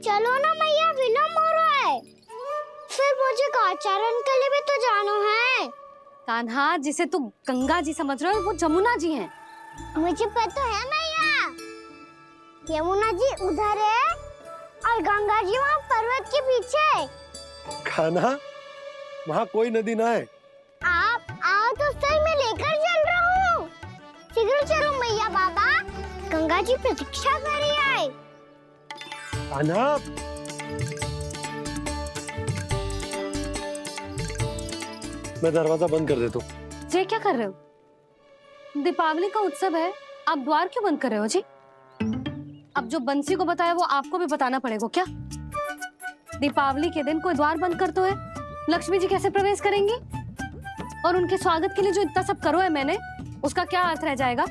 चलो ना मैया, विलम्ब हो रहा है। फिर मुझे काचारण के लिए भी तो जाना है। कान्हा, जिसे तू गंगा जी समझ रहे हो वो जमुना जी हैं। मुझे पता है मैया, यमुना जी उधर है और गंगा जी वहाँ पर्वत के पीछे। कान्हा, वहाँ कोई नदी ना है। आप आओ तो सही, मैं लेकर चल रहा हूँ। शीघ्र चलो मैया बाबा, गंगा जी प्रतीक्षा कर रही है। कान्हा, मैं दरवाजा बंद कर देता हूँ। ये क्या कर रहे हो? दीपावली का उत्सव है, आप द्वार क्यों बंद कर रहे हो जी? अब जो बंसी को बताया वो आपको भी बताना पड़ेगा क्या? दीपावली के दिन कोई द्वार बंद कर तो है, लक्ष्मी जी कैसे प्रवेश करेंगी? और उनके स्वागत के लिए जो इतना सब करो है मैंने, उसका क्या अर्थ रह जाएगा?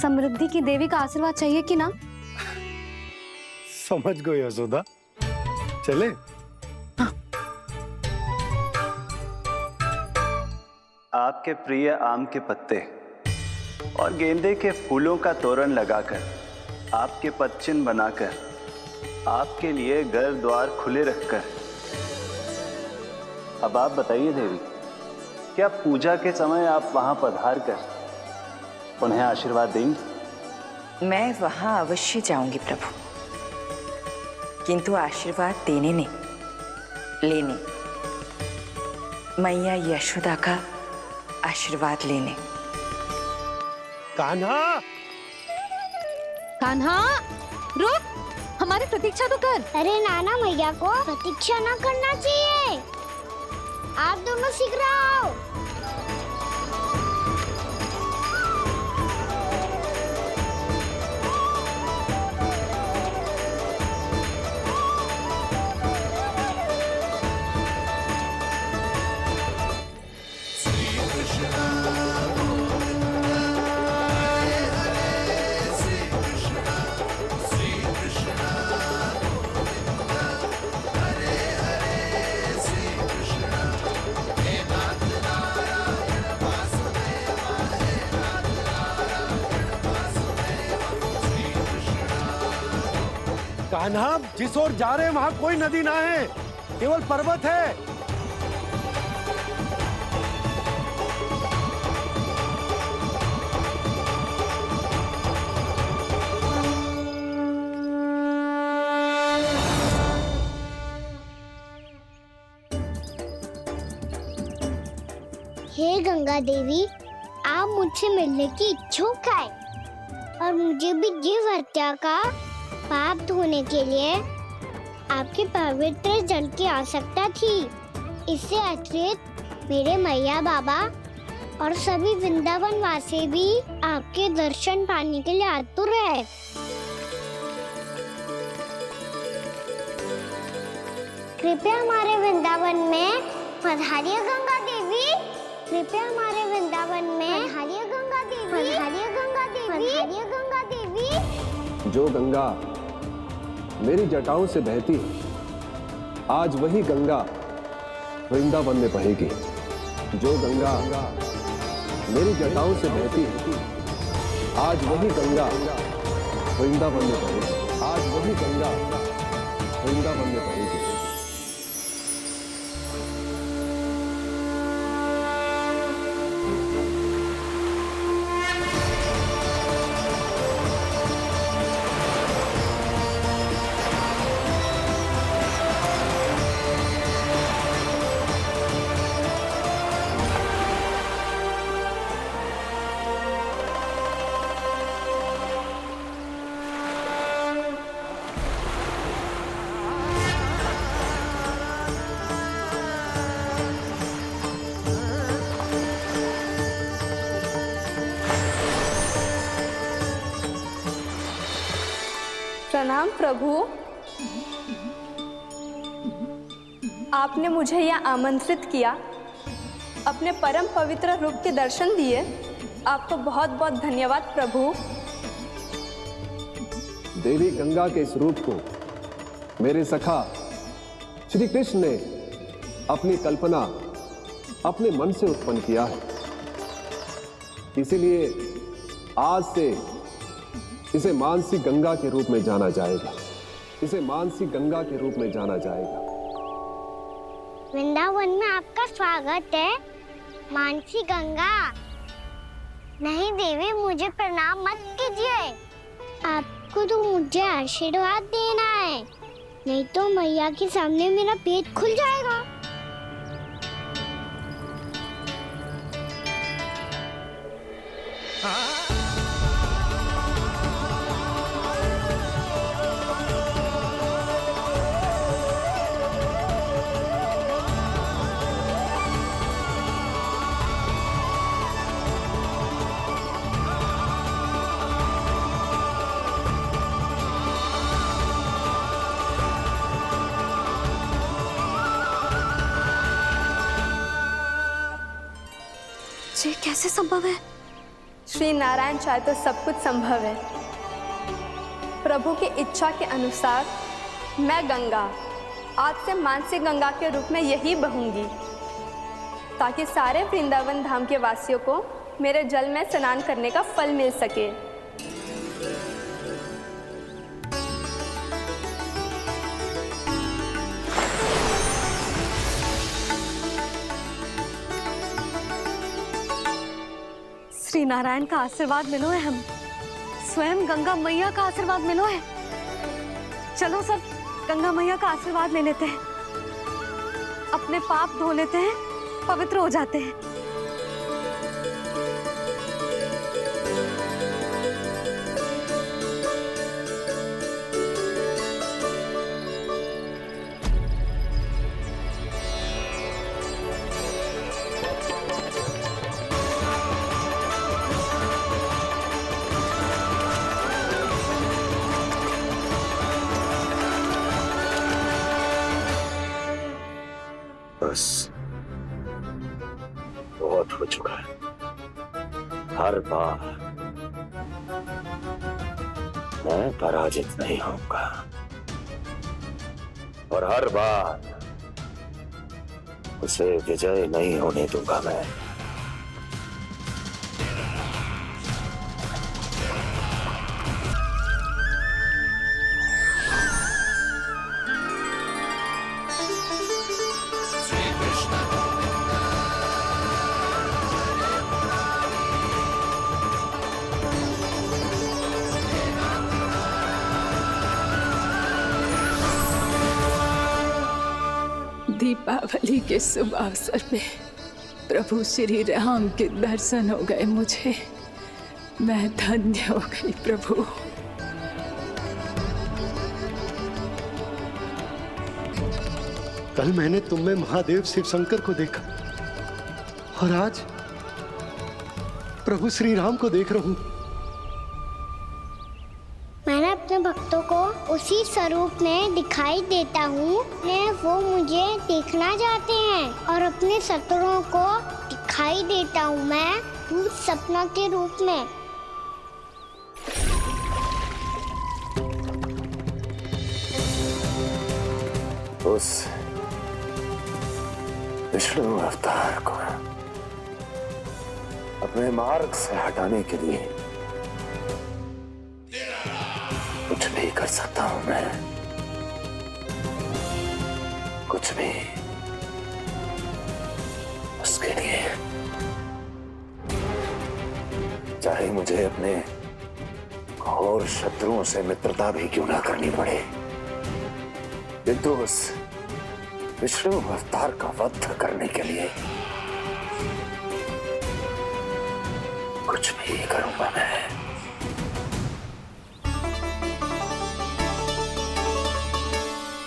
समृद्धि की देवी का आशीर्वाद चाहिए कि ना? समझ गई यशोदा, चले। हाँ। आपके प्रिय आम के पत्ते और गेंदे के फूलों का तोरण लगाकर, आपके पदचिन्ह बनाकर, आपके लिए घर द्वार खुले रखकर, अब आप बताइए देवी, क्या पूजा के समय आप वहां पधार कर उन्हें आशीर्वाद देंगी? मैं वहां अवश्य जाऊंगी प्रभु, किंतु आशीर्वाद देने नहीं, लेने, मैया यशोदा का आशीर्वाद लेने। कान्हा, कान्हा, रुक, हमारी प्रतीक्षा तो कर। अरे नाना, मैया को प्रतीक्षा न करना चाहिए। आप दोनों शीघ्र आओ। कान्हा, जिस ओर जा रहे हैं वहाँ कोई नदी ना है, केवल पर्वत है। हे गंगा देवी, आप मुझसे मिलने की इच्छुक है और मुझे भी जीव हत्या का पाप धोने के लिए आपके पवित्र जल की आवश्यकता थी। इससे अतिरिक्त मेरे मैया बाबा और सभी वृंदावन वासी भी आपके दर्शन पाने के लिए आतुर है। कृपया हमारे वृंदावन में पधारिए गंगा देवी। कृपया हमारे वृंदावन में पधारिए गंगा देवी। पधारिए गंगा देवी। पधारिए गंगा देवी। जो गंगा मेरी जटाओं से बहती है, आज वही गंगा वृंदावन में बहेगी। जो गंगा मेरी जटाओं से बहती है, आज वही गंगा वृंदावन में बहेगी। आज वही गंगा वृंदावन में बहेगी। प्रणाम प्रभु, आपने मुझे यहाँ आमंत्रित किया, अपने परम पवित्र रूप के दर्शन दिए, आपको बहुत बहुत धन्यवाद प्रभु। देवी गंगा के इस रूप को मेरे सखा श्री कृष्ण ने अपनी कल्पना अपने मन से उत्पन्न किया है, इसीलिए आज से इसे मानसी गंगा के रूप में जाना जाएगा। इसे मानसी गंगा के रूप में जाना जाएगा। वृंदावन में आपका स्वागत है मानसी गंगा। नहीं देवी, मुझे प्रणाम मत कीजिए। आपको तो मुझे आशीर्वाद देना है, नहीं तो मैया के सामने मेरा पेट खुल जाएगा। ये कैसे संभव है? श्री नारायण चाहे तो सब कुछ संभव है। प्रभु की इच्छा के अनुसार मैं गंगा आज से मानसी गंगा के रूप में यही बहूंगी, ताकि सारे वृंदावन धाम के वासियों को मेरे जल में स्नान करने का फल मिल सके। श्री नारायण का आशीर्वाद मिलो है, हम स्वयं गंगा मैया का आशीर्वाद मिलो है। चलो सब गंगा मैया का आशीर्वाद ले लेते हैं, अपने पाप धो लेते हैं, पवित्र हो जाते हैं। बस बहुत हो चुका है। हर बार मैं पराजित नहीं होऊंगा और हर बार उसे विजय नहीं होने दूंगा मैं। दीपावली के शुभ अवसर में प्रभु श्री राम के दर्शन हो गए मुझे। मैं धन्य हो गई प्रभु। कल मैंने तुम में महादेव शिव शंकर को देखा और आज प्रभु श्री राम को देख रहा हूं। मैंने अपने भक्तों को उसी स्वरूप में दिखाई देता हूँ, वो मुझे देखना चाहते हैं और अपने शत्रुओं को दिखाई देता हूँ मैं भूत सपना के रूप में। उस विष्णु अवतार को अपने मार्ग से हटाने के लिए कुछ भी कर सकता हूं मैं, कुछ भी। उसके लिए चाहे मुझे अपने घोर शत्रुओं से मित्रता भी क्यों ना करनी पड़े, किंतु उस विष्णु अवतार का वध करने के लिए कुछ भी करूंगा मैं।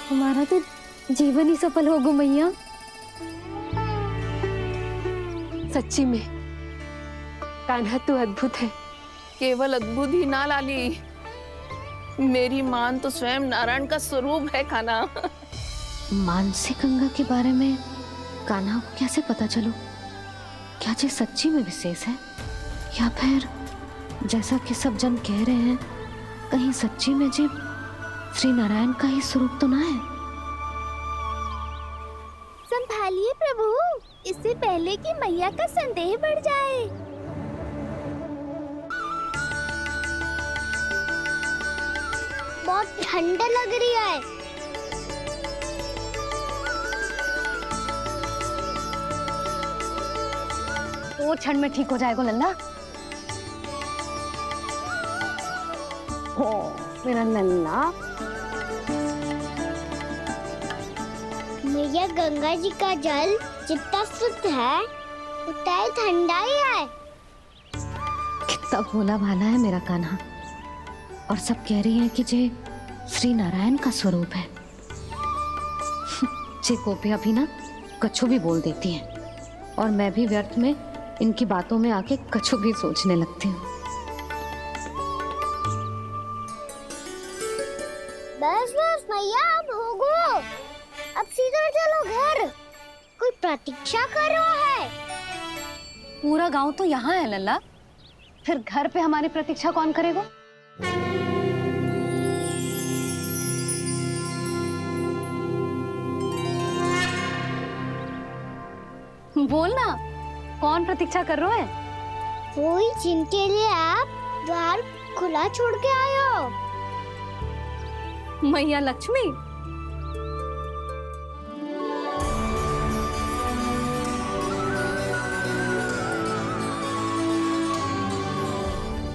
हमारा तो जीवन ही सफल होगा मैया। सच्ची में कान्हा तू अद्भुत है। केवल अद्भुत ही ना लाली, मेरी मान तो स्वयं नारायण का स्वरूप है कान्हा। मानसी गंगा के बारे में कान्हा को कैसे पता चलो? क्या ये सच्ची में विशेष है या फिर जैसा कि सब जन कह रहे हैं, कहीं सच्ची में जी श्री नारायण का ही स्वरूप तो ना है? संभालिए प्रभु, इससे पहले कि मैया का संदेह बढ़ जाए। बहुत ठंड लग रही है। वो ठंड में ठीक हो जाएगा लल्ला। ओ मेरा लल्ला। मैया गंगा जी का जल जितना शुद्ध है उतना ही ठंडा ही है। कितना भोला भाला है मेरा कान्हा। और सब कह रही हैं कि ये श्री नारायण का स्वरूप है। जे गोपियां भी ना कछु भी बोल देती हैं और मैं भी व्यर्थ में इनकी बातों में आके कछु भी सोचने लगती हूँ। बस बस मैया अब हो गो। अब सीधा चलो घर। कोई प्रतीक्षा कर रहा है। पूरा गांव तो यहाँ है लल्ला, फिर घर पे हमारी प्रतीक्षा कौन करेगा? बोल ना, कौन प्रतीक्षा कर रहा है? कोई जिनके लिए आप द्वार खुला छोड़ के आए हो। मैया लक्ष्मी।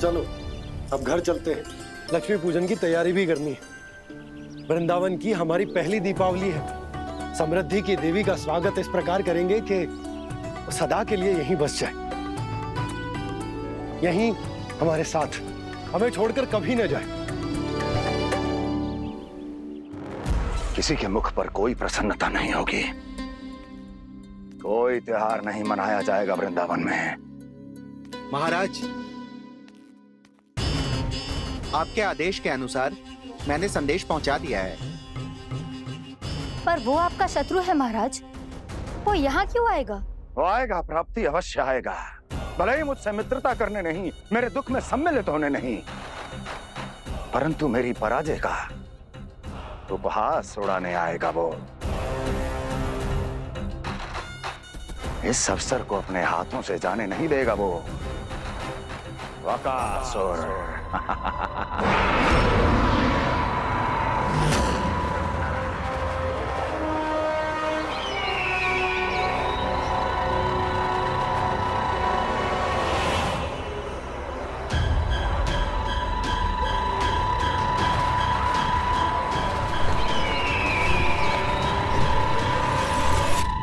चलो अब घर चलते हैं। लक्ष्मी पूजन की तैयारी भी करनी है। वृंदावन की हमारी पहली दीपावली है। समृद्धि की देवी का स्वागत इस प्रकार करेंगे कि वो सदा के लिए यहीं बस जाए, यहीं हमारे साथ, हमें छोड़कर कभी न जाए। किसी के मुख पर कोई प्रसन्नता नहीं होगी। कोई त्योहार नहीं मनाया जाएगा वृंदावन में। महाराज, आपके आदेश के अनुसार मैंने संदेश पहुंचा दिया है। पर वो आपका शत्रु है महाराज, वो यहाँ क्यों आएगा? वो आएगा, प्राप्ति अवश्य आएगा। भले ही मुझसे मित्रता करने नहीं, मेरे दुख में सम्मिलित होने नहीं, परंतु मेरी पराजय का उपहास उड़ाने आएगा वो। इस अवसर को अपने हाथों से जाने नहीं देगा वो। वकासुर।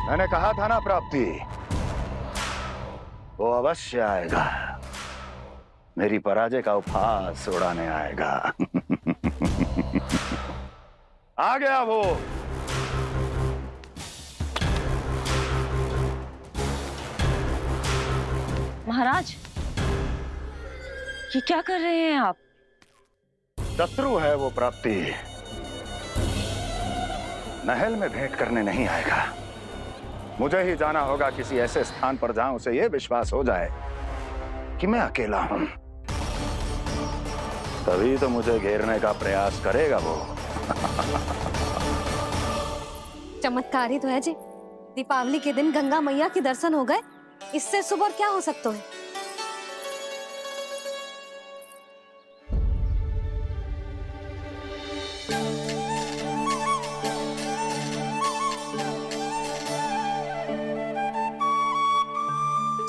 मैंने कहा था ना प्राप्ति, वो अवश्य आएगा। मेरी पराजय का उपहास उड़ाने आएगा। आ गया वो। महाराज, ये क्या कर रहे हैं आप? शत्रु है वो प्राप्ति। महल में भेंट करने नहीं आएगा। मुझे ही जाना होगा किसी ऐसे स्थान पर जहां उसे यह विश्वास हो जाए कि मैं अकेला हूं। तभी तो मुझे घेरने का प्रयास करेगा वो। चमत्कारी तो है जी। दीपावली के दिन गंगा मैया के दर्शन हो गए, इससे शुभ और क्या हो सकता है?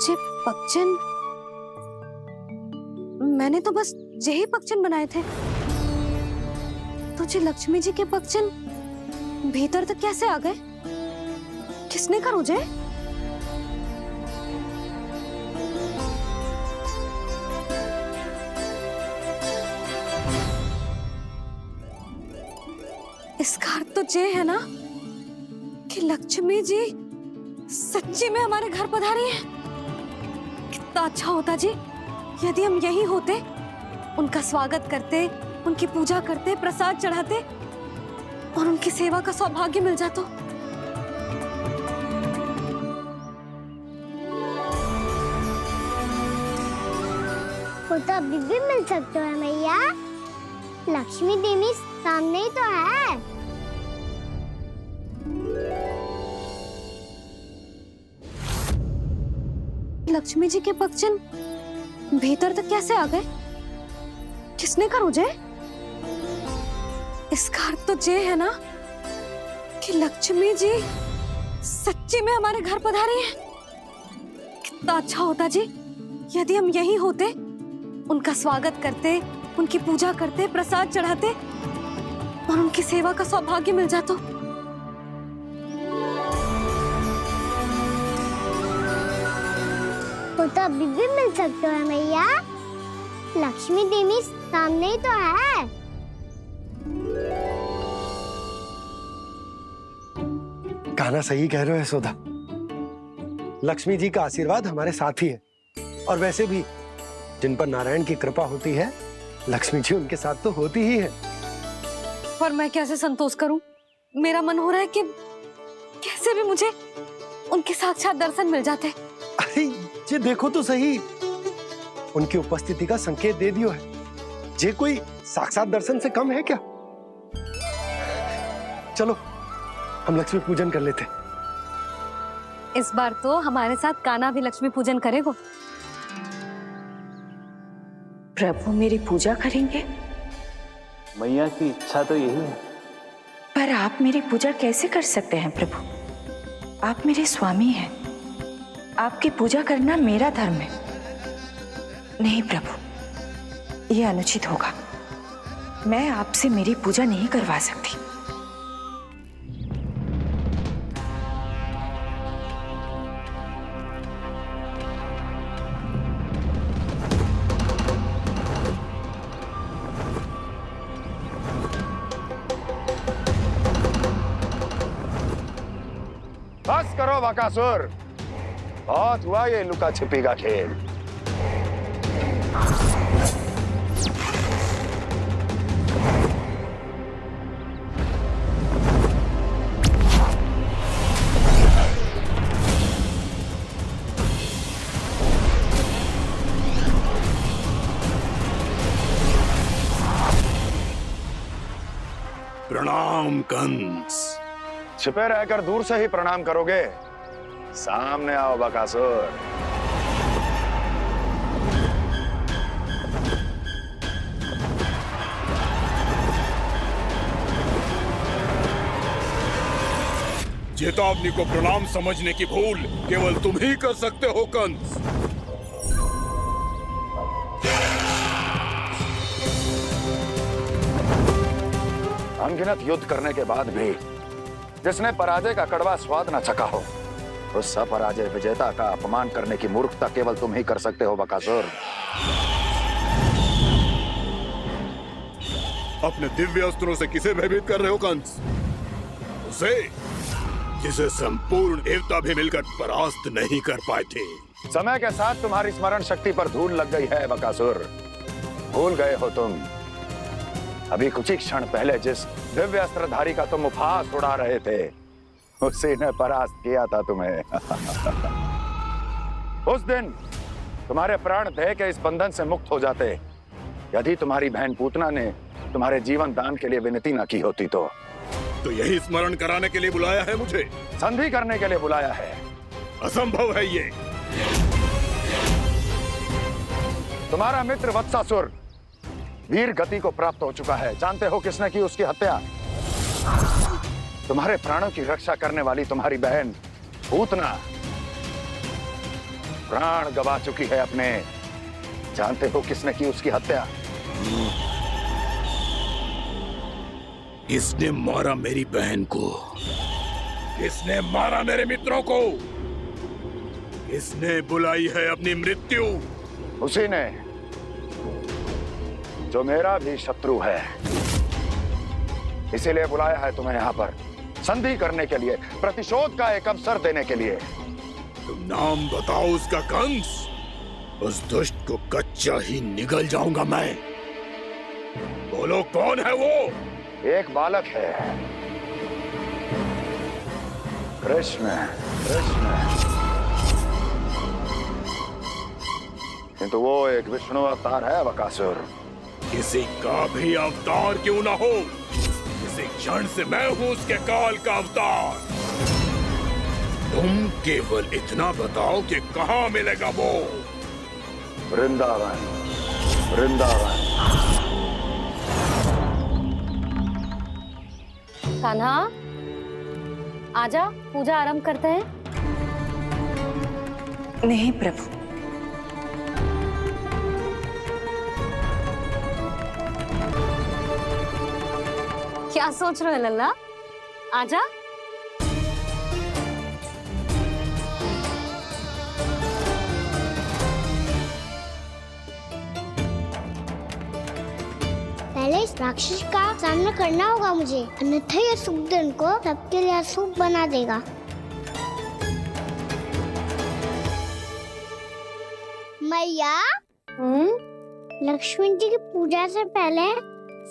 जे पक्षन, मैंने तो बस यही पक्षन बनाए थे। तो जे लक्ष्मी जी के पक्षन भीतर तक कैसे आ गए? किसने कर मुझे? इसका अर्थ तो ये है ना कि लक्ष्मी जी सच्ची में हमारे घर पधारी है। कितना अच्छा होता जी यदि हम यही होते, उनका स्वागत करते, उनकी पूजा करते, प्रसाद चढ़ाते और उनकी सेवा का सौभाग्य मिल जाता। वो तो अभी भी मिल सकते हैं मैया। लक्ष्मी देवी सामने ही तो है। लक्ष्मी जी के पक्षन भीतर तक कैसे आ गए? किसने कर मुझे? इसका अर्थ तो ये है ना कि लक्ष्मी जी सच्ची में हमारे घर पधारी हैं। कितना अच्छा होता जी यदि हम यहीं होते, उनका स्वागत करते, उनकी पूजा करते, प्रसाद चढ़ाते और उनकी सेवा का सौभाग्य मिल जाता। वो तो अभी भी मिल सकते हैं मैया, लक्ष्मी देवी सामने ही तो है। कहना सही कह रहे हो यशोदा, लक्ष्मी जी का आशीर्वाद हमारे साथ ही है। और वैसे भी जिन पर नारायण की कृपा होती है, लक्ष्मी जी उनके साथ तो होती ही है। पर मैं कैसे संतोष करूं? मेरा मन हो रहा है कि कैसे भी मुझे उनके साक्षात दर्शन मिल जाते। अरे ये देखो तो सही, उनकी उपस्थिति का संकेत दे दियो है। ये कोई साक्षात दर्शन से कम है क्या? चलो हम लक्ष्मी पूजन कर लेते। इस बार तो हमारे साथ कान्हा भी लक्ष्मी पूजन करेगा। प्रभु मेरी पूजा करेंगे? मैया की इच्छा तो यही है। पर आप मेरी पूजा कैसे कर सकते हैं प्रभु? आप मेरे स्वामी हैं, आपकी पूजा करना मेरा धर्म है। नहीं प्रभु, यह अनुचित होगा। मैं आपसे मेरी पूजा नहीं करवा सकती। बस करो बकासुर, बहुत हुआ ये लुका छिपी का खेल। प्रणाम कंस। छिपे रहकर दूर से ही प्रणाम करोगे? सामने आओ बकासुर। चेतावनी को प्रणाम समझने की भूल केवल तुम ही कर सकते हो कंस। अनगिनत युद्ध करने के बाद भी जिसने पराजय का कड़वा स्वाद न चखा हो, उस अपराजय विजेता का अपमान करने की मूर्खता केवल तुम ही कर सकते हो बकासुर। अपने दिव्य अस्त्रों से किसे भयभीत कर रहे हो कंस? उसे जिसे संपूर्ण देवता भी मिलकर परास्त नहीं कर पाए थे। समय के साथ तुम्हारी स्मरण शक्ति पर धूल लग गई है बकासुर। भूल गए हो तुम अभी कुछ ही क्षण पहले जिस दिव्य अस्त्रधारी का तुम उपहास उड़ा रहे थे, उसी ने परास्त किया था तुम्हें। उस दिन तुम्हारे प्राण देह के इस बंधन से मुक्त हो जाते यदि तुम्हारी बहन पूतना ने तुम्हारे जीवन दान के लिए विनती न की होती तो यही स्मरण कराने के लिए बुलाया है मुझे? संधि करने के लिए बुलाया है। असंभव है ये। तुम्हारा मित्र वत्सासुर वीर गति को प्राप्त हो चुका है। जानते हो किसने की उसकी हत्या? तुम्हारे प्राणों की रक्षा करने वाली तुम्हारी बहन पूतना प्राण गवा चुकी है अपने। जानते हो किसने की उसकी हत्या? किसने मारा मेरी बहन को? किसने मारा मेरे मित्रों को? किसने बुलाई है अपनी मृत्यु? उसी ने जो मेरा भी शत्रु है। इसीलिए बुलाया है तुम्हें यहाँ पर संधि करने के लिए, प्रतिशोध का एक अवसर देने के लिए। तुम नाम बताओ उसका कंस। उस दुष्ट को कच्चा ही निगल जाऊंगा मैं। बोलो कौन है वो? एक बालक है, कृष्ण। किंतु वो एक विष्णु अवतार है बकासुर। किसी का भी अवतार क्यों ना हो, इसी क्षण से मैं हूं उसके काल का अवतार। तुम केवल इतना बताओ कि कहां मिलेगा वो? वृंदावन। वृंदावन। कान्हा, आजा, पूजा आरंभ करते हैं। नहीं प्रभु, क्या सोच रहे हो लल्ला? आजा। पहले इस राक्षस का सामना करना होगा मुझे, अन्यथा ये शुभ दिन को सबके लिए अशुभ बना देगा। मैया, लक्ष्मी जी की पूजा से पहले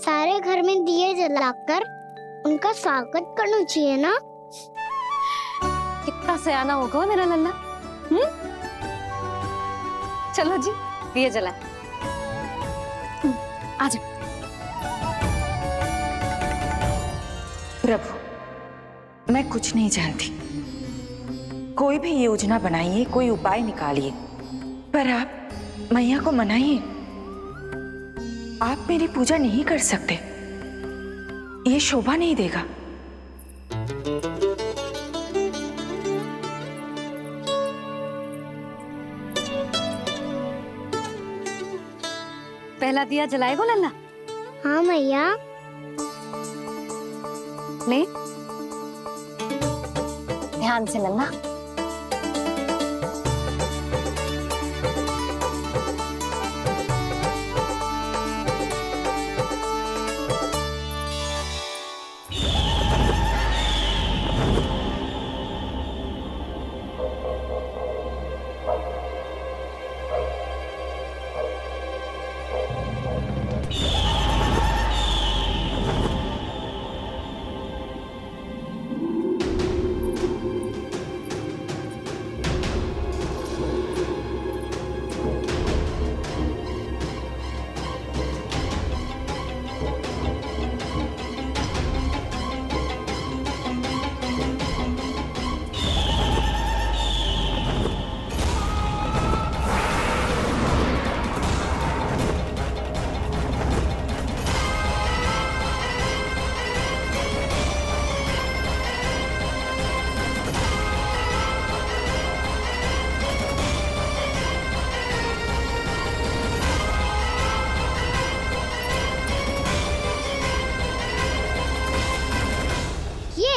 सारे घर में दिए जलाकर उनका स्वागत करना चाहिए ना? कितना सयाना होगा मेरा लल्ला। चलो जी, दिए जलाए। आजा। प्रभु, मैं कुछ नहीं जानती। कोई भी योजना बनाइए, कोई उपाय निकालिए, पर आप मैया को मनाइए। आप मेरी पूजा नहीं कर सकते, ये शोभा नहीं देगा। पहला दिया जलाएगो लल्ला? हाँ मैया। ले, ध्यान से लल्ला।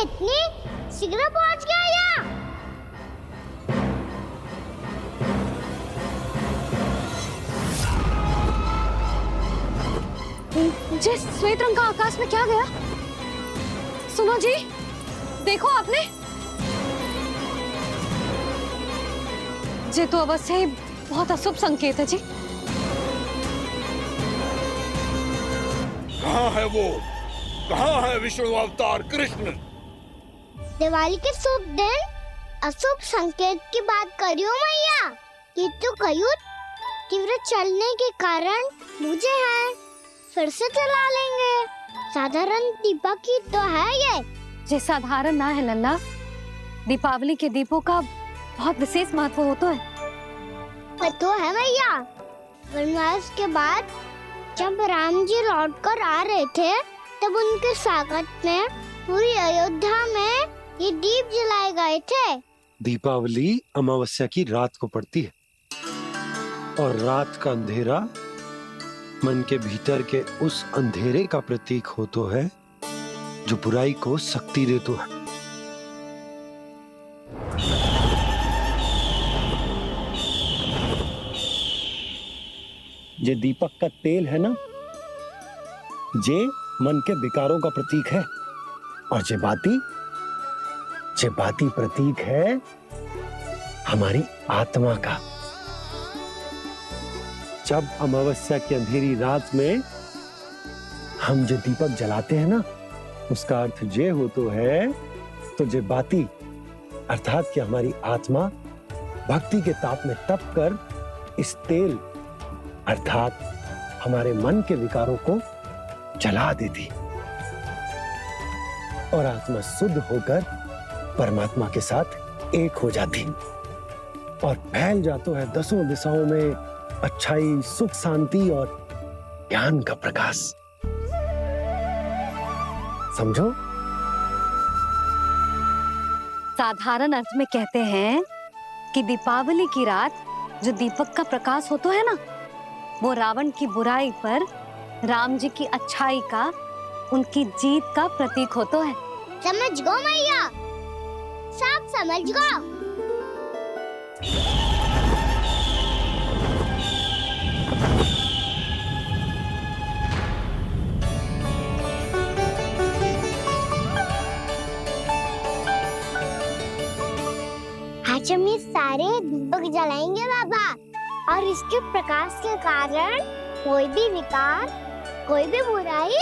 इतनी शीघ्र पहुंच गया यहाँ? जे श्वेत रंग का आकाश में क्या गया? सुनो जी, देखो आपने, जे तो अवश्य ही बहुत अशुभ संकेत है जी। कहाँ है वो? कहाँ है विष्णु अवतार कृष्ण? दिवाली के शुभ दिन अशुभ संकेत की बात करियो मैया। ये तो कयूर तीव्र चलने के कारण मुझे है, फिर से चला लेंगे। साधारण दीपक ही तो है ये साधारण ना है लल्ला, दीपावली के दीपों का बहुत विशेष महत्व होता है। तो है मैया, वनवास के बाद जब राम जी लौट कर आ रहे थे तब उनके स्वागत में पूरी अयोध्या में ये दीप जलाए गए थे। दीपावली अमावस्या की रात को पड़ती है और रात का अंधेरा मन के भीतर के उस अंधेरे का प्रतीक हो तो है जो बुराई को शक्ति दे तो है। ये दीपक का तेल है ना, जे मन के विकारों का प्रतीक है, और जे बाती प्रतीक है हमारी आत्मा का। जब अमावस्या की अंधेरी रात में हम जो दीपक जलाते हैं ना, उसका अर्थ ये हो तो है, तो जे बाती अर्थात कि हमारी आत्मा भक्ति के ताप में तप कर इस तेल अर्थात हमारे मन के विकारों को जला देती और आत्मा शुद्ध होकर परमात्मा के साथ एक हो जाती और फैल जाता है दसों दिशाओं में अच्छाई, सुख, शांति और ज्ञान का प्रकाश। समझो? साधारण अर्थ में कहते हैं कि दीपावली की रात जो दीपक का प्रकाश होता है ना, वो रावण की बुराई पर राम जी की अच्छाई का, उनकी जीत का प्रतीक होता है। समझ गो मैया, सब समझ गो। आज हम ये सारे दीपक जलाएंगे बाबा, और इसके प्रकाश के कारण कोई भी विकार, कोई भी बुराई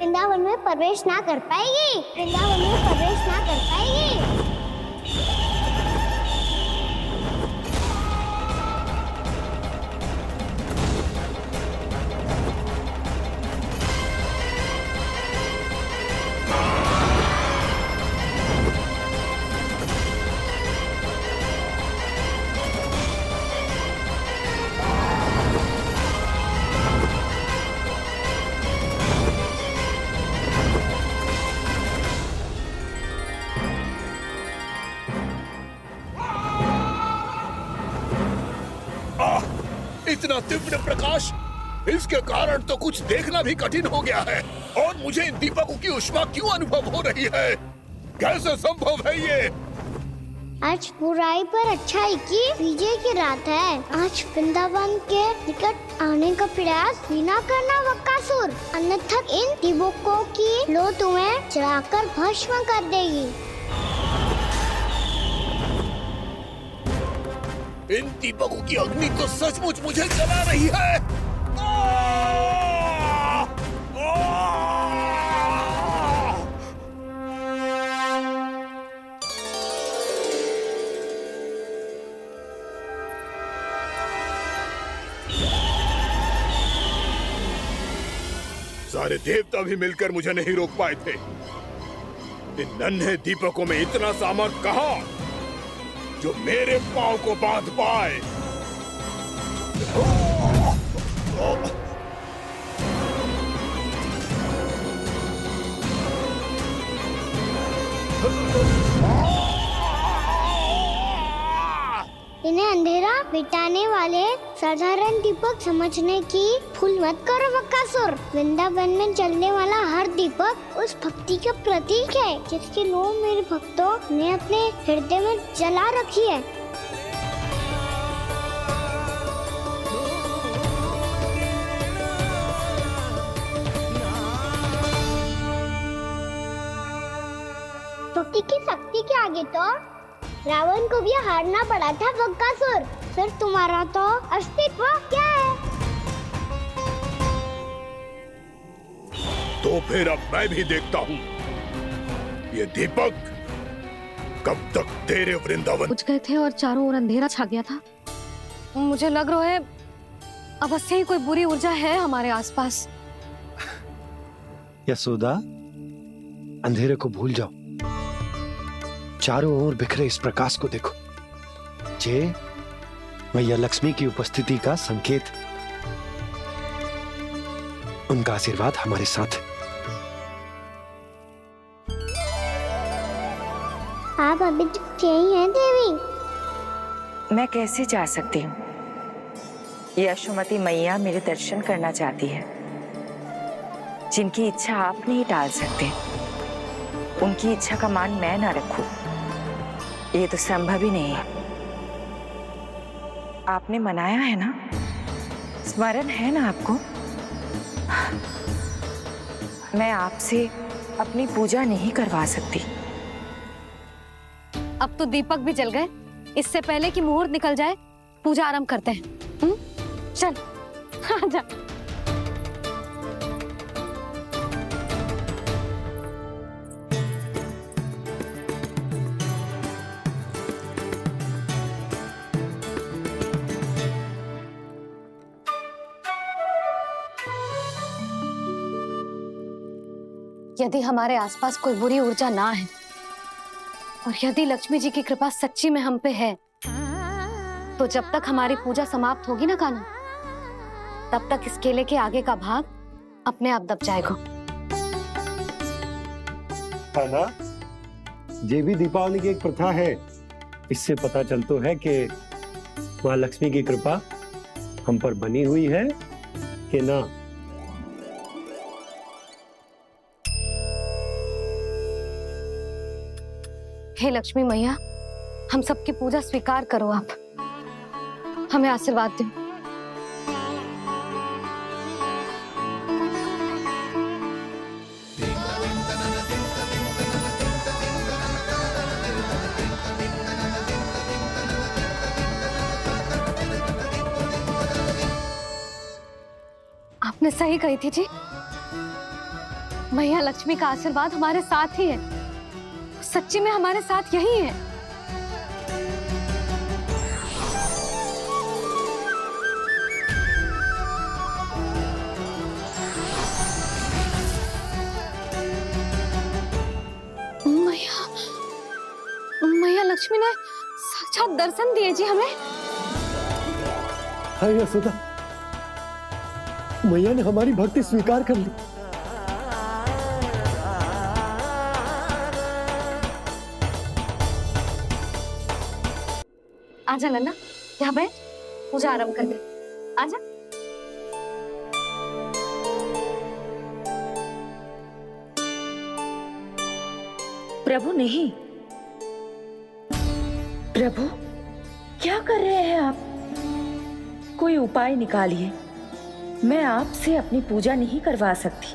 वृंदावन में प्रवेश ना कर पाएगी, वृंदावन में प्रवेश ना कर पाएगी। इतना तीव्र प्रकाश, इसके कारण तो कुछ देखना भी कठिन हो गया है। और मुझे इन दीपकों की ऊष्मा क्यों अनुभव हो रही है? कैसे संभव है ये? आज बुराई पर अच्छाई की विजय की रात है। आज वृंदावन के निकट आने का प्रयास भी ना करना बकासुर, अन्यथा इन दीपकों की लो तुम्हें जलाकर भस्म कर देगी। इन दीपकों की अग्नि तो सचमुच मुझे जला रही है। सारे देवता भी मिलकर मुझे नहीं रोक पाए थे। इन नन्हे दीपकों में इतना सामर्थ कहां जो मेरे पांव को बांध पाए। इन्हें अंधेरा मिटाने वाले साधारण दीपक समझने की भूल मत करो बकासुर। वृंदावन में जलने वाला हर दीपक उस भक्ति का प्रतीक है जिसकी लो मेरे भक्तों ने अपने हृदय में जला रखी है। भक्ति की शक्ति के आगे तो रावण को भी हारना पड़ा था बकासुर। फिर तुम्हारा तो अस्तित्व क्या है? तो फिर अब मैं भी देखता हूँ ये दीपक कब तक तेरे वृंदावन। बुझ गए थे और चारों ओर अंधेरा छा गया था। मुझे लग रहा है अवश्य ही कोई बुरी ऊर्जा है हमारे आसपास। यशोदा, अंधेरे को भूल जाओ, चारों ओर बिखरे इस प्रकाश को देखो। जे मैया लक्ष्मी की उपस्थिति का संकेत, उनका आशीर्वाद हमारे साथ है। आप अभी तक यही हैं देवी? मैं कैसे जा सकती हूँ? यशोमती मैया मेरे दर्शन करना चाहती है। जिनकी इच्छा आप नहीं टाल सकते, उनकी इच्छा का मान मैं ना रखूं, ये तो संभव ही नहीं है। आपने मनाया है ना, स्मरण है ना आपको? मैं आपसे अपनी पूजा नहीं करवा सकती। अब तो दीपक भी जल गए, इससे पहले कि मुहूर्त निकल जाए पूजा आरंभ करते हैं। चल आजा। यदि हमारे आसपास कोई बुरी ऊर्जा ना है और यदि लक्ष्मी जी की कृपा सच्ची में हम पे है, तो जब तक हमारी पूजा समाप्त होगी ना कान्हा, तब तक इस केले के आगे का भाग अपने आप दब जाएगा। कान्हा, ये भी दीपावली की एक प्रथा है। इससे पता चलता है कि माँ लक्ष्मी की कृपा हम पर बनी हुई है कि ना। हे लक्ष्मी मैया, हम सबकी पूजा स्वीकार करो, आप हमें आशीर्वाद दो। आपने सही कही थी जी, मैया लक्ष्मी का आशीर्वाद हमारे साथ ही है, सच्ची में हमारे साथ यही है। मैया लक्ष्मी ने साक्षात दर्शन दिए जी हमें। हाय यशोदा, मैया ने हमारी भक्ति स्वीकार कर ली। आजा नन्ना, यहाँ बैठ, पूजा आरंभ कर दे। आजा। प्रभु नहीं, प्रभु क्या कर रहे हैं आप? कोई उपाय निकालिए, मैं आपसे अपनी पूजा नहीं करवा सकती।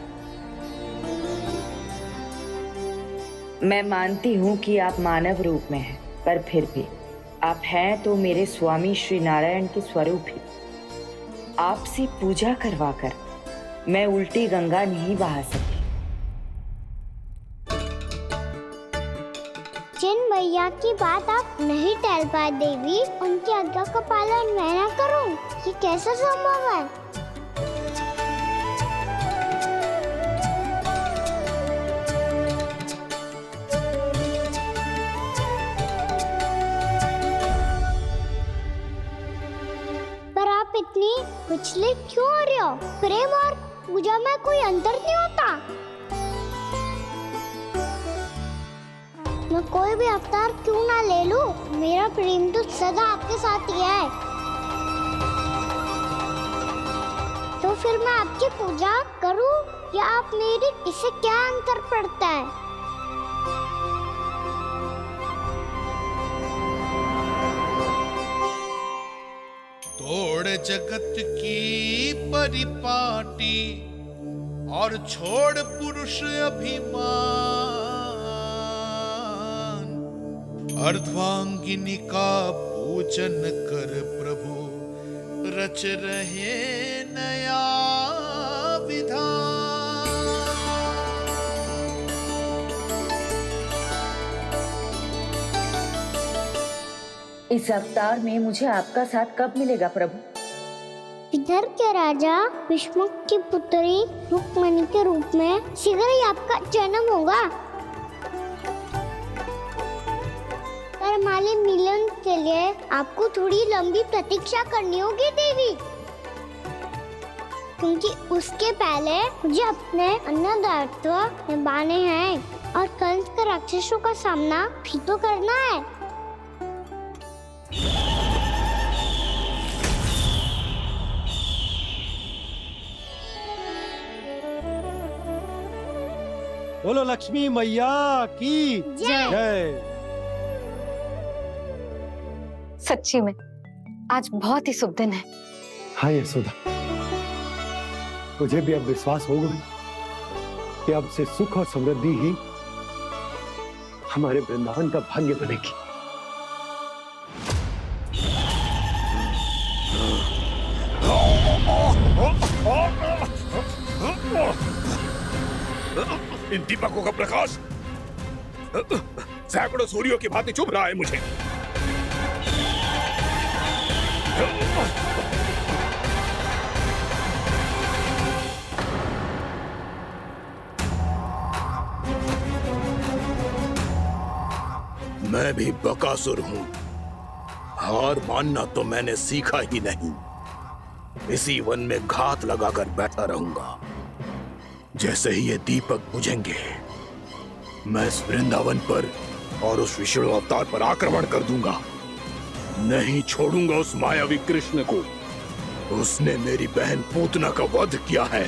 मैं मानती हूँ कि आप मानव रूप में हैं, पर फिर भी आप हैं तो मेरे स्वामी श्री नारायण के स्वरूप ही। आपसे पूजा करवाकर मैं उल्टी गंगा नहीं बहा सकती। जिन भैया की बात आप नहीं टाल पाए देवी, उनकी आज्ञा का पालन मैं ना करूं, ये कैसा संभव है? पर आप इतनी विचलित क्यों हो रहे हो? प्रेम और पूजा में कोई अंतर नहीं होता। मैं कोई भी अवतार क्यों ना ले लूं, मेरा प्रेम तो सदा आपके साथ ही है। तो फिर मैं आपकी पूजा करूं या आप मेरी, इससे क्या अंतर पड़ता है? तोड़ जगत की परिपाटी और छोड़ पुरुष अभिमान, अर्धांगिनी का पूजन कर प्रभु रच रहे नया विधान। इस अवतार में मुझे आपका साथ कब मिलेगा प्रभु? इधर के राजा भीष्मक की पुत्री रुक्मणी के रूप में शीघ्र ही आपका जन्म होगा। पर हमारे मिलन के लिए आपको थोड़ी लंबी प्रतीक्षा करनी होगी देवी, क्योंकि उसके पहले मुझे अपने अन्य दायित्व निभाने हैं और कंस के राक्षसों का सामना भी तो करना है। बोलो लक्ष्मी मैया की जय। सच्ची में आज बहुत ही शुभ दिन है। हाँ यशोदा, मुझे भी अब विश्वास हो गया कि अब से सुख और समृद्धि ही हमारे वृंदावन का भाग्य बनेगी। इन दीपकों का प्रकाश सैकड़ों सूर्यों की भांति चुभ रहा है मुझे। मैं भी बकासुर हूं, हार मानना तो मैंने सीखा ही नहीं। इसी वन में घात लगाकर बैठा रहूंगा। जैसे ही ये दीपक बुझेंगे, मैं इस वृंदावन पर और उस विष्णु अवतार पर आक्रमण कर दूंगा। नहीं छोड़ूंगा उस मायावी कृष्ण को। उसने मेरी बहन पूतना का वध किया है।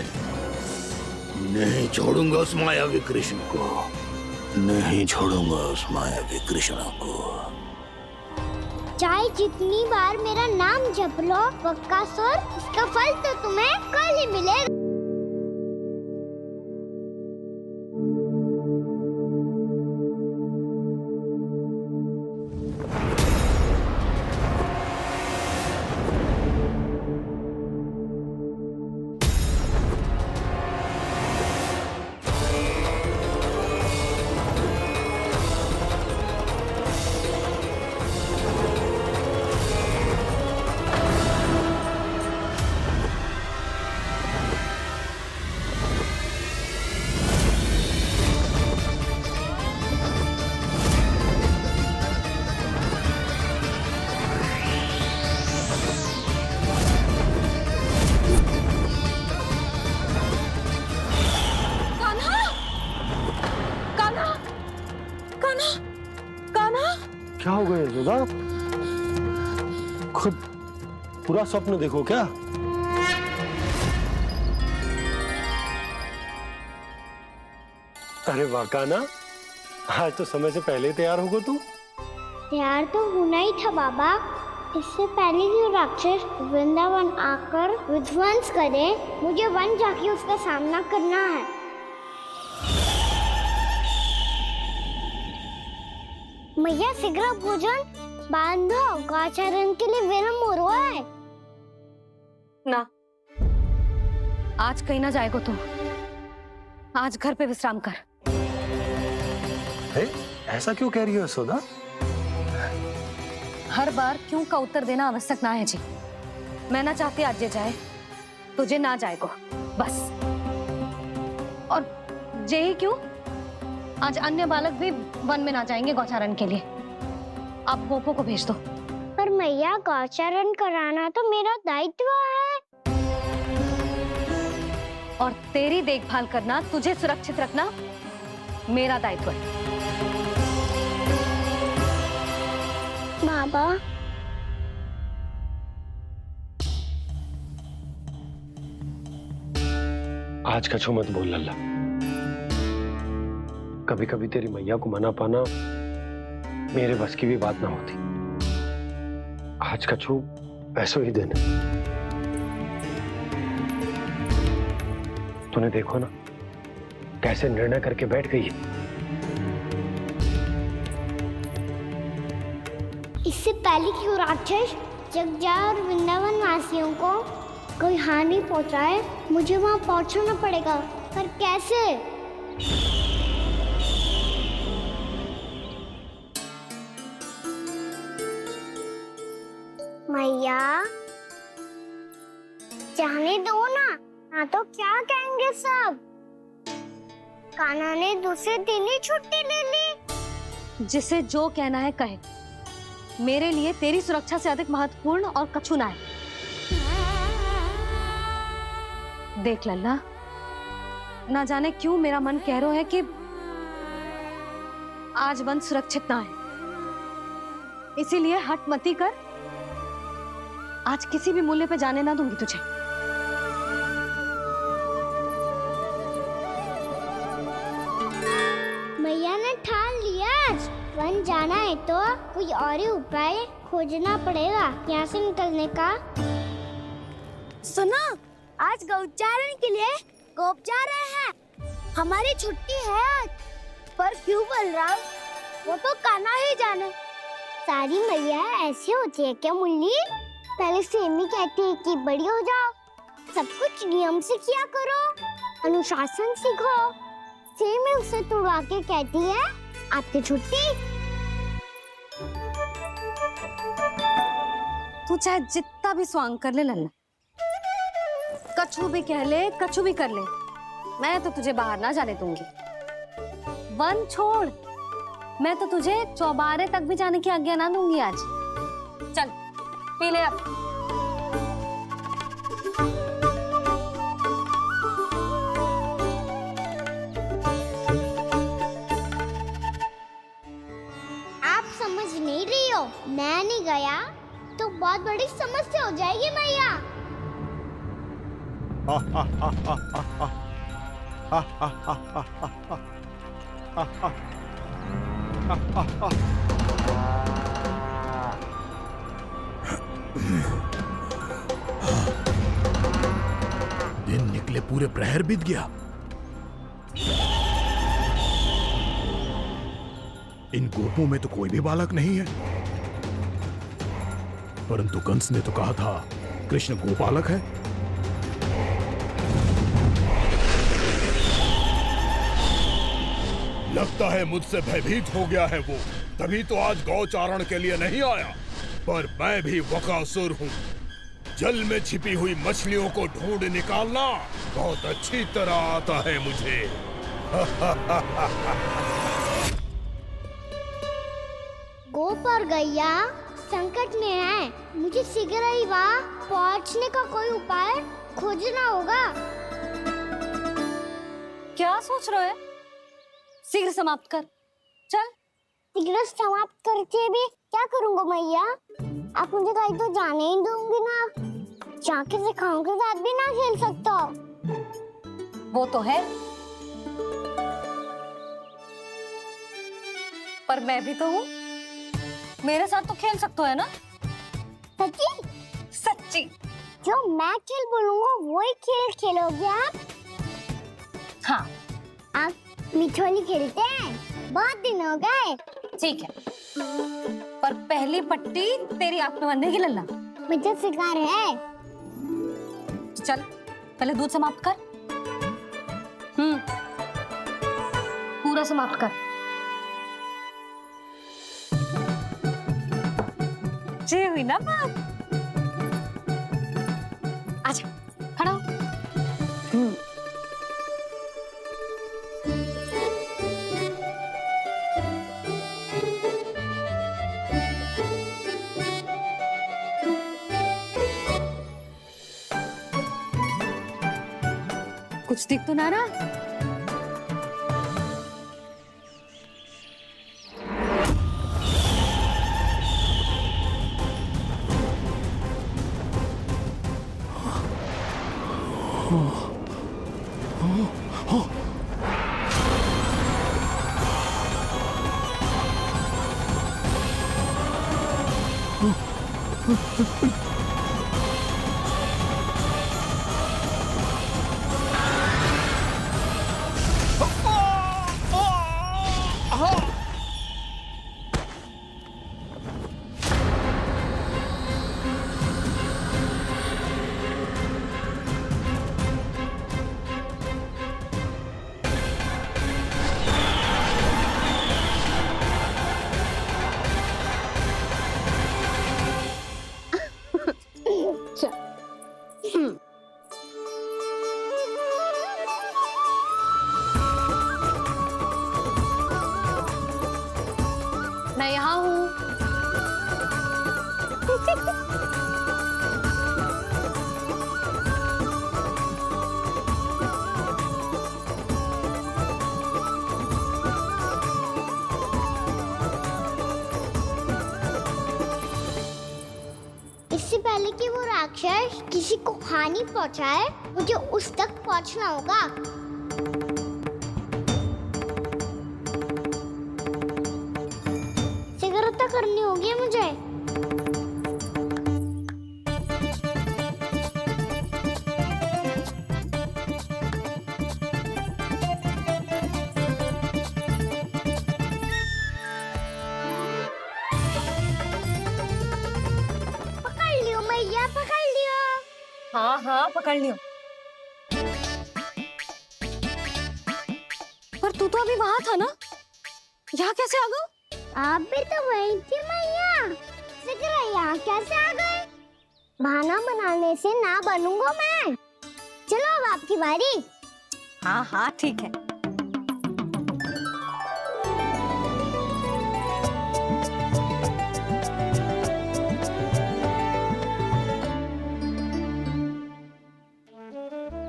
नहीं छोड़ूंगा उस मायावी कृष्ण को। नहीं छोड़ूंगा उस मायावी कृष्ण को। चाहे जितनी बार मेरा नाम जप लो बक्कासुर, इसका फल तो तुम्हें कल ही मिलेगा। क्या हो गया यशोदा? खुद पूरा स्वप्न देखो क्या? अरे वाह कान्हा, आज तो समय से पहले तैयार होगा तू। तैयार तो होना ही था बाबा। इससे पहले कि वो राक्षस वृंदावन आकर विध्वंस करे, मुझे वन जाके उसका सामना करना है। मैया शीघ्र भोजन बांधो, गौचरण के लिए विलंब हो रहा है। ना, आज कहीं ना जाएगा तुम। आज घर पे विश्राम कर। ऐसा क्यों कह रही हो यशोदा? हर बार क्यों का उत्तर देना आवश्यक ना है जी। मैं ना चाहती आज ये जाए, तुझे ना जाएगा बस। और यही क्यों, आज अन्य बालक भी वन में ना जाएंगे गौचारण के लिए। आप गोपो को भेज दो। पर मैया गौचरण कराना तो मेरा दायित्व है। और तेरी देखभाल करना, तुझे सुरक्षित रखना मेरा दायित्व है। बाबा, आज कछु मत बोल लल्ला। कभी कभी तेरी मैया को मना पाना मेरे बस की भी बात ना होती। आज कछु पैसों ही देने। तूने देखो ना कैसे निर्णय करके बैठ गई है। इससे पहले कि वो राक्षस जगजा और वृंदावन वासियों को कोई हानि पहुंचाए, मुझे वहां पहुंचना पड़ेगा। पर कैसे? मैया, जाने दो ना तो क्या कहेंगे सब। कान्हा ने दूसरे दिन ही छुट्टी ले ली। जिसे जो कहना है कहे। मेरे लिए तेरी सुरक्षा से अधिक महत्वपूर्ण और कछु ना है। देख लल्ला, ना जाने क्यों मेरा मन कह रहा है कि आज वन सुरक्षित ना है। इसीलिए हट मती कर। आज किसी भी मूल्य पे जाने ना दूंगी तुझे। मैया ने ठान लिया, आज वन जाना है तो कोई और ही उपाय खोजना पड़ेगा यहाँ से निकलने का। सुनो, आज गौचारण के लिए गोप जा रहे हैं। हमारी छुट्टी है आज। पर क्यों बलराम? वो तो कान्हा ही जाने। सारी मैया ऐसी होती है क्या मुन्नी? पहले सेमी कहती है कि बड़ी हो जाओ, सब कुछ नियम से किया करो, अनुशासन सीखो। सेमी उसे तुड़वा के कहती है आपकी छुट्टी। तू चाहे जितना भी स्वांग कर ले लल्ला, कछु भी कह ले, कछु भी कर ले, मैं तो तुझे बाहर ना जाने दूंगी। वन छोड़, मैं तो तुझे चौबारे तक भी जाने की आज्ञा ना दूंगी आज। चल पी ले अब। मैं नहीं गया तो बहुत बड़ी समस्या हो जाएगी मैया। दिन निकले पूरे प्रहर बीत गया। इन गोपों में तो कोई भी बालक नहीं है, परंतु कंस ने तो कहा था कृष्ण गोपालक है। लगता है मुझसे भयभीत हो गया है वो, तभी तो आज गौचारण के लिए नहीं आया। पर मैं भी वकासुर हूँ, जल में छिपी हुई मछलियों को ढूंढ निकालना बहुत अच्छी तरह आता है मुझे। गोप और गैया संकट में है, मुझे शीघ्र ही वहाँ पहुँचने का कोई उपाय खोजना होगा। क्या सोच रहे हो? शीघ्र समाप्त कर, चल। शीघ्र समाप्त करके भी क्या करूँगा मैया? आप मुझे कहीं तो जाने ही दूंगी ना, जाके सिखाओं के साथ भी ना खेल सकता। वो तो है, पर मैं भी तो हूँ, मेरे साथ तो खेल सकते हो, है ना? सच्ची? सच्ची। जो मैं खेल बोलूँगा वही खेल खेलोगे आप? हाँ। आप मिठोली खेलते हैं? बहुत दिन हो गए। ठीक है, पर पहली पट्टी तेरी आंख में बंधेगी लल्ला। मुझे शिकार है। चल, पहले दूध समाप्त कर। पूरा समाप्त कर। जी हुई ना बात? आजा, खड़ा हो। कुछ दिख तो ना रहा? मैं यहाँ हूँ। इससे पहले कि वो राक्षस किसी को हानि पहुंचाए, मुझे उस तक पहुंचना होगा। शीघ्रता करनी होगी मुझे। पकड़ लियो मैया, पकड़ लियो। हाँ हाँ, पकड़ लियो। पर तू तो अभी वहां था ना, यहाँ कैसे आ गया? आप भी तो वही थी मैया, शीघ्र यहाँ कैसे आ गए? बहाना बनाने से ना बनूंगा मैं। चलो अब आपकी बारी। हाँ हाँ ठीक है।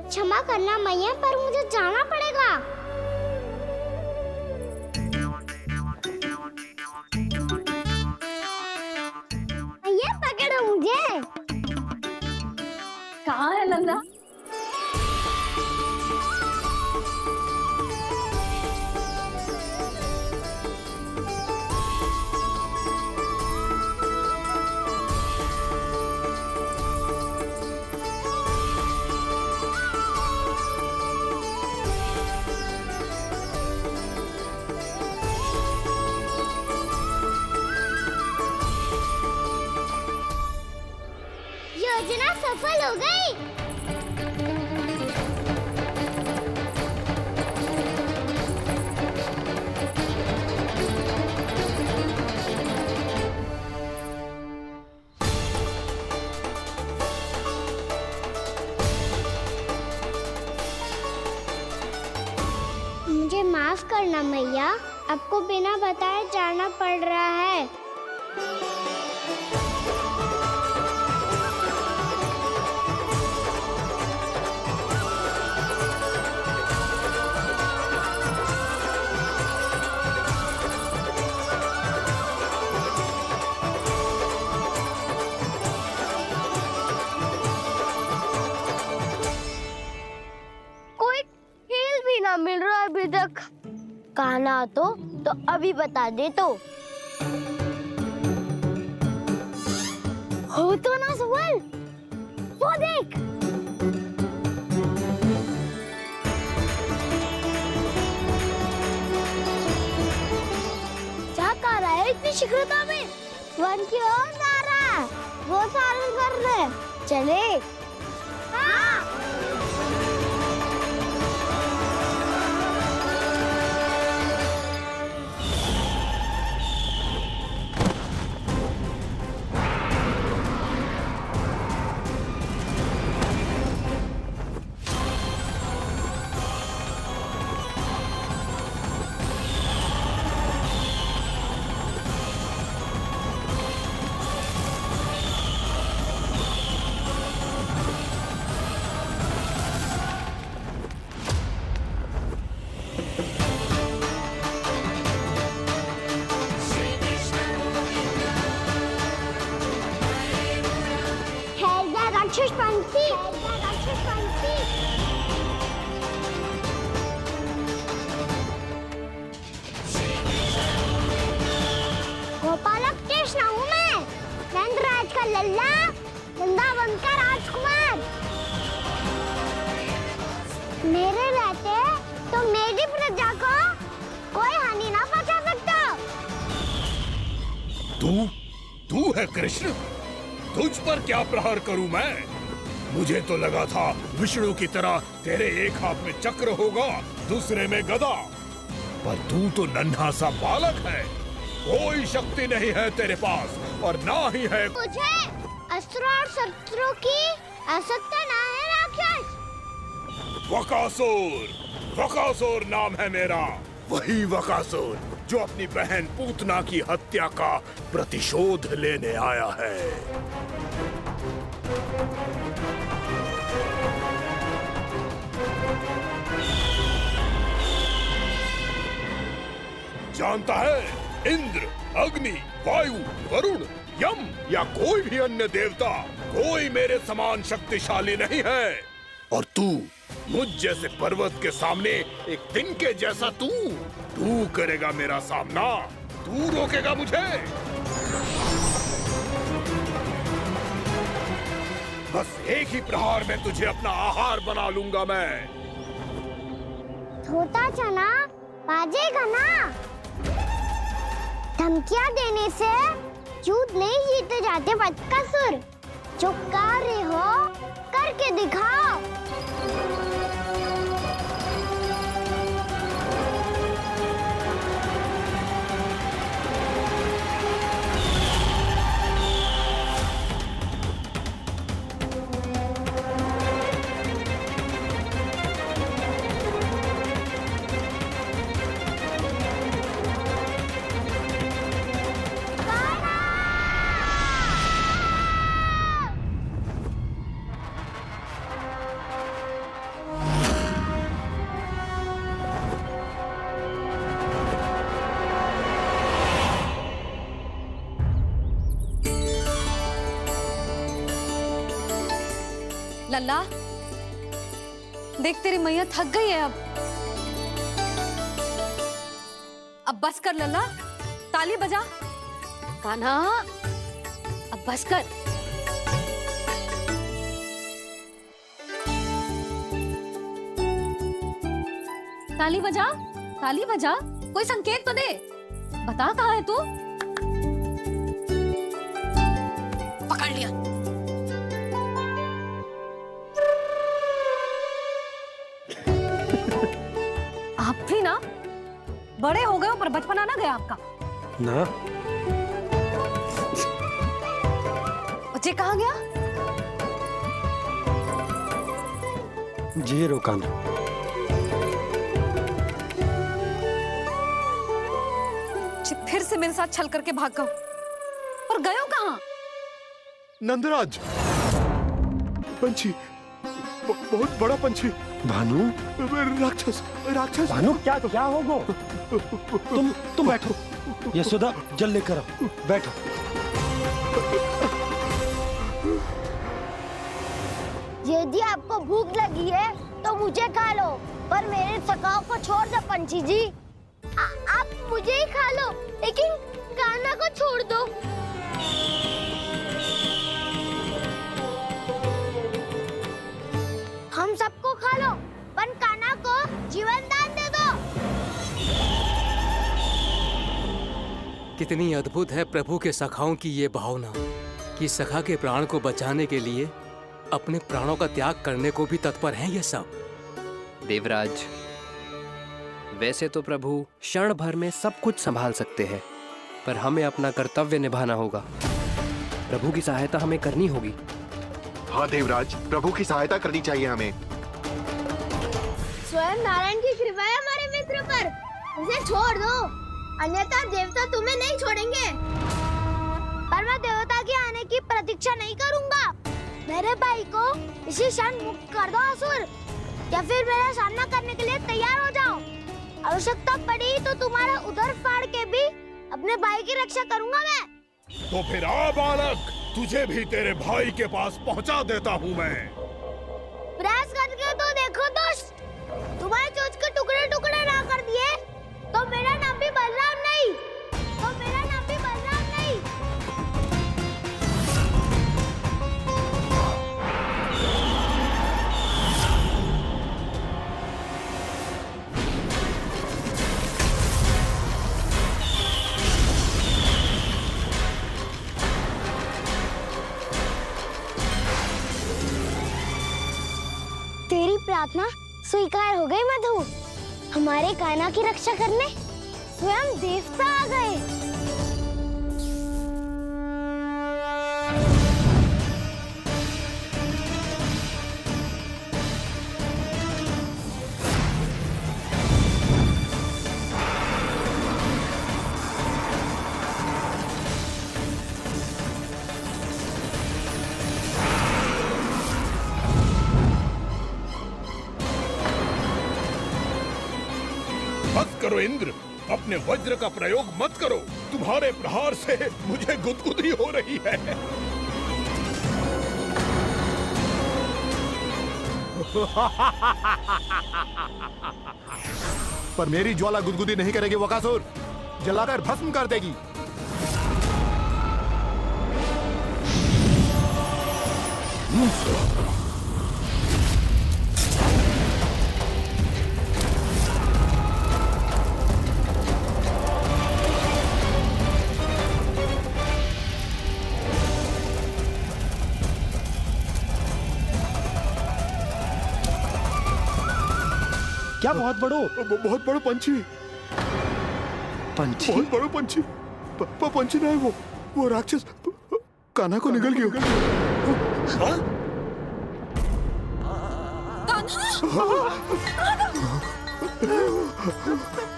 क्षमा करना मैया, पर मुझे जाना पड़ेगा। सफल हो गई। मुझे माफ करना मैया, आपको बिना बताए जाना पड़ रहा है। कोई खेल भी ना मिल रहा अभी तक। कहना तो अभी बता दे तो। हो तो ना सवाल, वो देख। क्या कर रहा है इतनी शीघ्रता में? वन की ओर जा रहा है, वो सारे कर रहे। चले। हाँ। राक्षस पंछी, राक्षस पंछी। गोपालक कृष्ण हूँ मैं, नंदराज का लल्ला, वृंदावन का राजकुमार। मेरे रहते तो मेरी प्रजा को कोई हानि ना पहुंचा सकता। तू है कृष्ण? तुझ पर क्या प्रहार करूं मैं? मुझे तो लगा था विष्णु की तरह तेरे एक हाथ में चक्र होगा, दूसरे में गदा, पर तू तो नन्हा सा बालक है। कोई शक्ति नहीं है तेरे पास और ना ही है। मुझे अस्त्र और शस्त्रों की आवश्यकता ना है राक्षस। वकासुर, वकासुर नाम है मेरा, वही वकासुर जो अपनी बहन पूतना की हत्या का प्रतिशोध लेने आया है। जानता है, इंद्र, अग्नि, वायु, वरुण, यम या कोई भी अन्य देवता, कोई मेरे समान शक्तिशाली नहीं है। और तू, मुझ जैसे पर्वत के सामने एक दिन के जैसा तू करेगा मेरा सामना? तू रोकेगा मुझे? बस एक ही प्रहार में तुझे अपना आहार बना लूंगा मैं। छोटा चना बाजेगा ना। धमकियां देने से युद्ध नहीं जीते जाते बदकसूर। जो कार्य हो करके दिखाओ। लल्ला, देख तेरी मैया थक गई है अब बस कर लल्ला, ताली बजा। कान्हा, अब बस कर। ताली बजा, ताली बजा, कोई संकेत तो दे। बता कहाँ है तू? पकड़ लिया। बड़े हो गए हो पर बचपना ना गया आपका। ना बच्चे कहाँ गया? जी रोकाना। फिर से मेरे साथ छल करके भाग गए और गए हो कहाँ? नंदराज, पंछी, बहुत बड़ा पंछी। भानु, राक्षस, राक्षस। भानु क्या क्या होगा? तुम बैठो। यशोदा जल लेकर आओ, बैठो। यदि आपको भूख लगी है तो मुझे खा लो, पर मेरे सखाओं को छोड़ दो पंछी जी। आप मुझे ही खा लो, लेकिन कान्हा को छोड़ दो। हम सबको खा लो, पर कान्हा को जीवन दान दे दो। कितनी अद्भुत है प्रभु के सखाओं की ये भावना कि सखा के प्राण को बचाने के लिए अपने प्राणों का त्याग करने को भी तत्पर हैं ये सब। देवराज, वैसे तो प्रभु क्षण भर में सब कुछ संभाल सकते हैं, पर हमें अपना कर्तव्य निभाना होगा। प्रभु की सहायता हमें करनी होगी। हाँ देवराज, प्रभु की सहायता करनी चाहिए हमें। स्वयं नारायण की कृपा है हमारे मित्र पर, उसे छोड़ दो, अन्यथा देवता तुम्हें नहीं छोड़ेंगे। पर मैं देवता के आने की प्रतीक्षा नहीं करूंगा। मेरे भाई को इसी क्षण मुक्त कर दो असुर, या फिर मेरा सामना करने के लिए तैयार हो जाओ। आवश्यकता पड़ी तो तुम्हारा उधर फाड़ के भी अपने भाई की रक्षा करूंगा मैं। तो फिर आ बालक, तुझे भी तेरे भाई के पास पहुंचा देता हूँ मैं। प्रयास करके तो देखो दोस्त, तुम्हारे चोंच के टुकड़े टुकड़े ना कर दिए तो मेरा नाम भी बलराम नहीं, तो मेरा नाम भी बलराम नहीं। तेरी प्रार्थना स्वीकार हो गई मधु। हमारे कान्हा की रक्षा करने स्वयं देवता आ गए। बस करो इंद्र, अपने वज्र का प्रयोग मत करो। तुम्हारे प्रहार से मुझे गुदगुदी हो रही है। पर मेरी ज्वाला गुदगुदी नहीं करेगी वकासुर, जलाकर भस्म कर देगी। क्या बहुत बड़ो? बहुत बड़ो पंछी। पंछी? बहुत बड़ो पंछी। पंछी ना है वो राक्षस कान्हा को निगल गया। हाँ?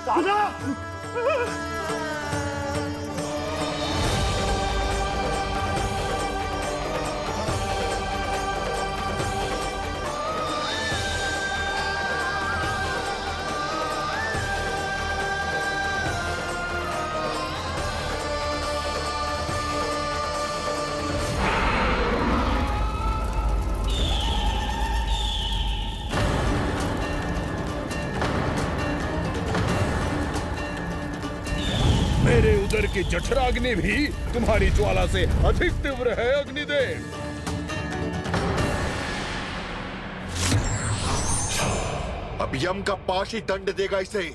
कान्हा! मेरे उदर की जठराग्नि भी तुम्हारी ज्वाला से अधिक तीव्र है अग्निदेव। अब यम का पाश ही दंड देगा इसे।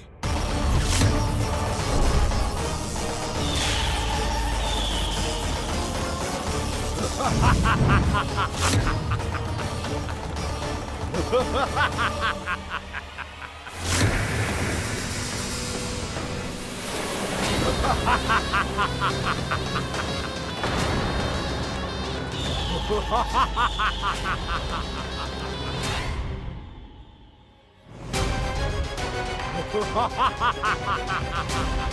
Ha ha ha ha ha ha!